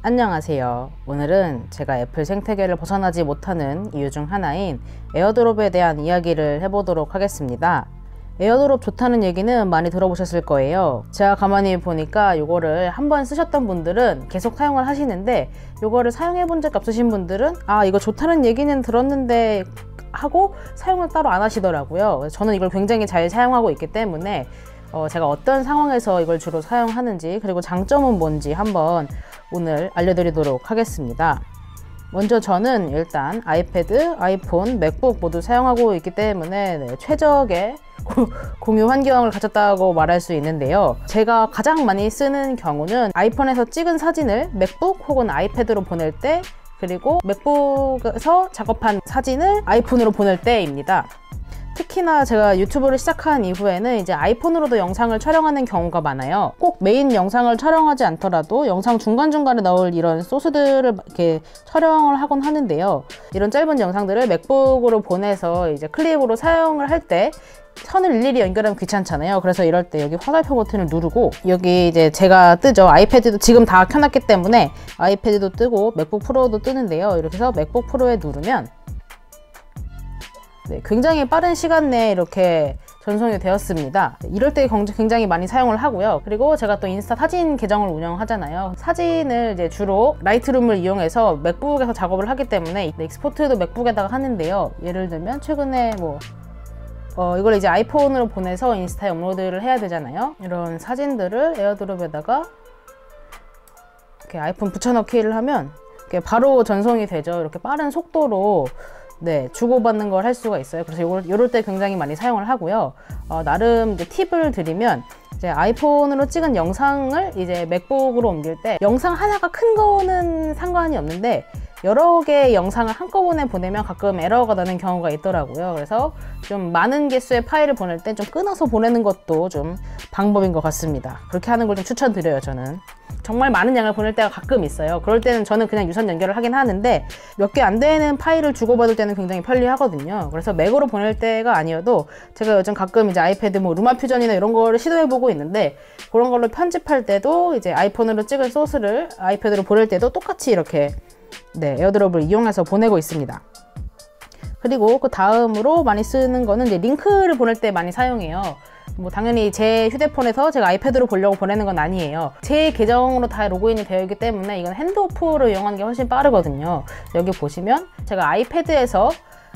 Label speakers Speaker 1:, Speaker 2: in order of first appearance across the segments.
Speaker 1: 안녕하세요. 오늘은 제가 애플 생태계를 벗어나지 못하는 이유 중 하나인 에어드롭에 대한 이야기를 해보도록 하겠습니다. 에어드롭 좋다는 얘기는 많이 들어보셨을 거예요. 제가 가만히 보니까 이거를 한번 쓰셨던 분들은 계속 사용을 하시는데, 이거를 사용해 본 적 없으신 분들은 이거 좋다는 얘기는 들었는데 하고 사용을 따로 안 하시더라고요. 저는 이걸 굉장히 잘 사용하고 있기 때문에 제가 어떤 상황에서 이걸 주로 사용하는지, 그리고 장점은 뭔지 한번 오늘 알려드리도록 하겠습니다. 먼저 저는 일단 아이패드, 아이폰, 맥북 모두 사용하고 있기 때문에 최적의 공유 환경을 가졌다고 말할 수 있는데요. 제가 가장 많이 쓰는 경우는 아이폰에서 찍은 사진을 맥북 혹은 아이패드로 보낼 때, 그리고 맥북에서 작업한 사진을 아이폰으로 보낼 때입니다. 특히나 제가 유튜브를 시작한 이후에는 이제 아이폰으로도 영상을 촬영하는 경우가 많아요. 꼭 메인 영상을 촬영하지 않더라도 영상 중간중간에 넣을 이런 소스들을 이렇게 촬영을 하곤 하는데요. 이런 짧은 영상들을 맥북으로 보내서 이제 클립으로 사용을 할 때 선을 일일이 연결하면 귀찮잖아요. 그래서 이럴 때 여기 화살표 버튼을 누르고, 여기 이제 제가 뜨죠. 아이패드도 지금 다 켜놨기 때문에 아이패드도 뜨고 맥북 프로도 뜨는데요. 이렇게 해서 맥북 프로에 누르면 굉장히 빠른 시간 내에 이렇게 전송이 되었습니다. 이럴 때 굉장히 많이 사용을 하고요. 그리고 제가 또 인스타 사진 계정을 운영하잖아요. 사진을 이제 주로 라이트룸을 이용해서 맥북에서 작업을 하기 때문에 익스포트도 맥북에다가 하는데요. 예를 들면 최근에 이걸 이제 아이폰으로 보내서 인스타에 업로드를 해야 되잖아요. 이런 사진들을 에어드롭에다가 이렇게 아이폰 붙여넣기를 하면 이렇게 바로 전송이 되죠. 이렇게 빠른 속도로 주고받는 걸 할 수가 있어요. 그래서 요럴 때 굉장히 많이 사용을 하고요. 나름 이제 팁을 드리면, 이제 아이폰으로 찍은 영상을 이제 맥북으로 옮길 때 영상 하나가 큰 거는 상관이 없는데 여러 개의 영상을 한꺼번에 보내면 가끔 에러가 나는 경우가 있더라고요. 그래서 좀 많은 개수의 파일을 보낼 때 좀 끊어서 보내는 것도 좀 방법인 것 같습니다. 그렇게 하는 걸 좀 추천드려요. 저는 정말 많은 양을 보낼 때가 가끔 있어요. 그럴 때는 저는 그냥 유선 연결을 하긴 하는데, 몇 개 안 되는 파일을 주고받을 때는 굉장히 편리하거든요. 그래서 맥으로 보낼 때가 아니어도 제가 요즘 가끔 이제 아이패드 루마 퓨전이나 이런 거를 시도해보고 있는데, 그런 걸로 편집할 때도 이제 아이폰으로 찍은 소스를 아이패드로 보낼 때도 똑같이 이렇게 에어드롭을 이용해서 보내고 있습니다. 그리고 그 다음으로 많이 쓰는 거는 이제 링크를 보낼 때 많이 사용해요. 당연히 제 휴대폰에서 제가 아이패드로 보려고 보내는 건 아니에요. 제 계정으로 다 로그인이 되어 있기 때문에 이건 핸드오프로 이용하는 게 훨씬 빠르거든요. 여기 보시면 제가 아이패드에서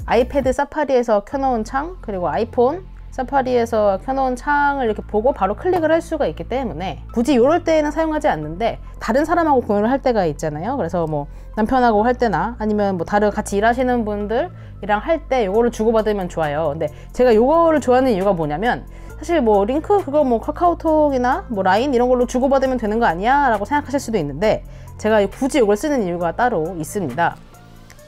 Speaker 1: 아이패드 사파리에서 켜놓은 창, 그리고 아이폰 사파리에서 켜놓은 창을 이렇게 보고 바로 클릭을 할 수가 있기 때문에 굳이 이럴 때는 사용하지 않는데, 다른 사람하고 공유를 할 때가 있잖아요. 그래서 남편하고 할 때나 아니면 다른 같이 일하시는 분들이랑 할 때 이거를 주고받으면 좋아요. 근데 제가 이거를 좋아하는 이유가 뭐냐면, 사실 링크 그거 카카오톡이나 라인 이런 걸로 주고받으면 되는 거 아니야? 라고 생각하실 수도 있는데, 제가 굳이 이걸 쓰는 이유가 따로 있습니다.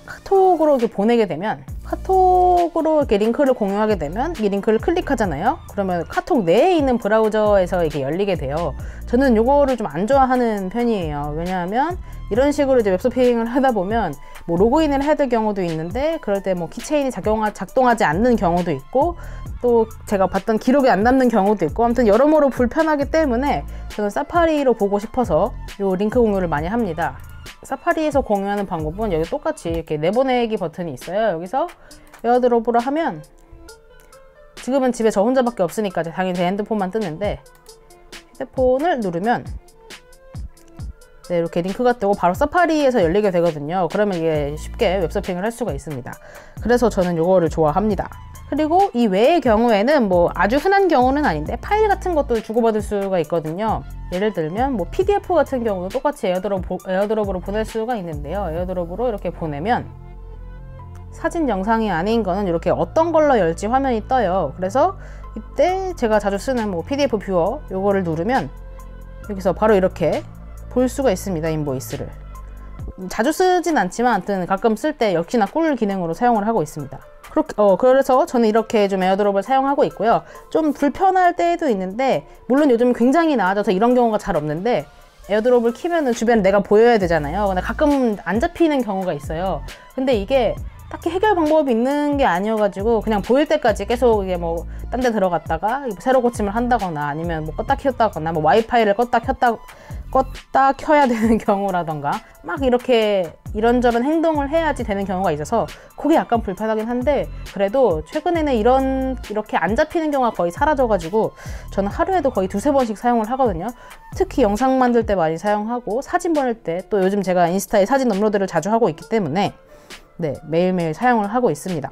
Speaker 1: 카톡으로 이렇게 보내게 되면, 카톡으로 이렇게 링크를 공유하게 되면 이 링크를 클릭하잖아요. 그러면 카톡 내에 있는 브라우저에서 이게 열리게 돼요. 저는 이거를 좀 안 좋아하는 편이에요. 왜냐하면 이런 식으로 이제 웹서핑을 하다 보면 로그인을 해야 될 경우도 있는데, 그럴 때 키체인이 작동하지 않는 경우도 있고, 또 제가 봤던 기록이 안 남는 경우도 있고, 아무튼 여러모로 불편하기 때문에 저는 사파리로 보고 싶어서 이 링크 공유를 많이 합니다. 사파리에서 공유하는 방법은 여기 똑같이 이렇게 내보내기 버튼이 있어요. 여기서 에어드롭으로 하면, 지금은 집에 저 혼자밖에 없으니까 당연히 제 핸드폰만 뜨는데, 휴대폰을 누르면 이렇게 링크가 뜨고 바로 사파리에서 열리게 되거든요. 그러면 이게 쉽게 웹서핑을 할 수가 있습니다. 그래서 저는 이거를 좋아합니다. 그리고 이 외의 경우에는 아주 흔한 경우는 아닌데 파일 같은 것도 주고받을 수가 있거든요. 예를 들면 PDF 같은 경우도 똑같이 에어드롭으로 보낼 수가 있는데요. 에어드롭으로 이렇게 보내면 사진 영상이 아닌 거는 이렇게 어떤 걸로 열지 화면이 떠요. 그래서 이때 제가 자주 쓰는 PDF 뷰어 요거를 누르면 여기서 바로 이렇게 볼 수가 있습니다. 인보이스를 자주 쓰진 않지만 아무튼 가끔 쓸 때 역시나 꿀 기능으로 사용을 하고 있습니다. 그래서 저는 이렇게 좀 에어드롭을 사용하고 있고요. 좀 불편할 때도 있는데, 물론 요즘 굉장히 나아져서 이런 경우가 잘 없는데, 에어드롭을 키면은 주변에 내가 보여야 되잖아요. 근데 가끔 안 잡히는 경우가 있어요. 근데 이게 딱히 해결 방법이 있는 게 아니어가지고 그냥 보일 때까지 계속 이게 뭐 딴 데 들어갔다가 새로 고침을 한다거나 아니면 뭐 껐다 켰다거나 뭐 와이파이를 껐다 켜야 되는 경우라던가 막 이렇게 이런저런 행동을 해야지 되는 경우가 있어서 그게 약간 불편하긴 한데, 그래도 최근에는 이렇게 안 잡히는 경우가 거의 사라져가지고 저는 하루에도 거의 2-3번씩 사용을 하거든요. 특히 영상 만들 때 많이 사용하고 사진 보낼 때, 또 요즘 제가 인스타에 사진 업로드를 자주 하고 있기 때문에 네, 매일매일 사용을 하고 있습니다.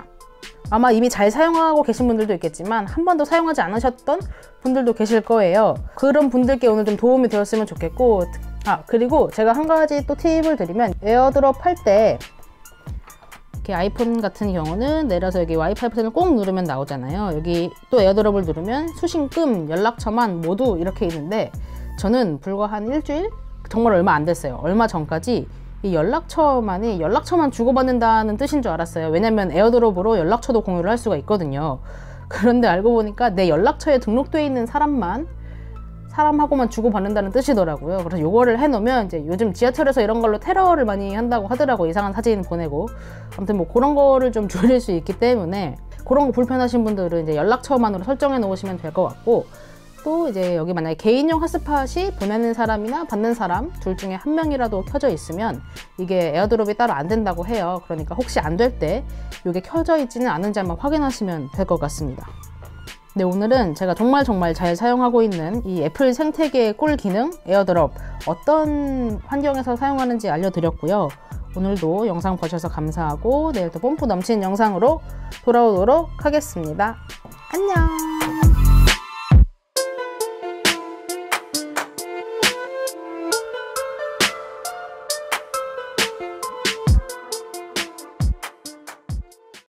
Speaker 1: 아마 이미 잘 사용하고 계신 분들도 있겠지만 한 번도 사용하지 않으셨던 분들도 계실 거예요. 그런 분들께 오늘 좀 도움이 되었으면 좋겠고, 그리고 제가 한 가지 또 팁을 드리면, 에어드롭 할 때 이렇게 아이폰 같은 경우는 내려서 여기 와이파이 버튼을 꼭 누르면 나오잖아요. 여기 또 에어드롭을 누르면 수신금, 연락처만 모두 이렇게 있는데, 저는 불과 한 일주일? 정말 얼마 안 됐어요. 얼마 전까지 이 연락처만 주고받는다는 뜻인 줄 알았어요. 왜냐면 에어드롭으로 연락처도 공유를 할 수가 있거든요. 그런데 알고 보니까 내 연락처에 등록되어 있는 사람하고만 주고받는다는 뜻이더라고요. 그래서 요거를 해놓으면, 이제 요즘 지하철에서 이런 걸로 테러를 많이 한다고 하더라고요. 이상한 사진 보내고. 아무튼 뭐 그런 거를 좀 줄일 수 있기 때문에, 그런 거 불편하신 분들은 이제 연락처만으로 설정해 놓으시면 될 것 같고, 또 이제 여기 만약에 개인용 핫스팟이 보내는 사람이나 받는 사람 둘 중에 한 명이라도 켜져 있으면 이게 에어드롭이 따로 안 된다고 해요. 그러니까 혹시 안 될 때 이게 켜져 있지는 않은지 한번 확인하시면 될 것 같습니다. 네, 오늘은 제가 정말 잘 사용하고 있는 이 애플 생태계의 꿀 기능 에어드롭, 어떤 환경에서 사용하는지 알려드렸고요. 오늘도 영상 봐주셔서 감사하고 내일 또 뽐뿌 넘치는 영상으로 돌아오도록 하겠습니다. 안녕.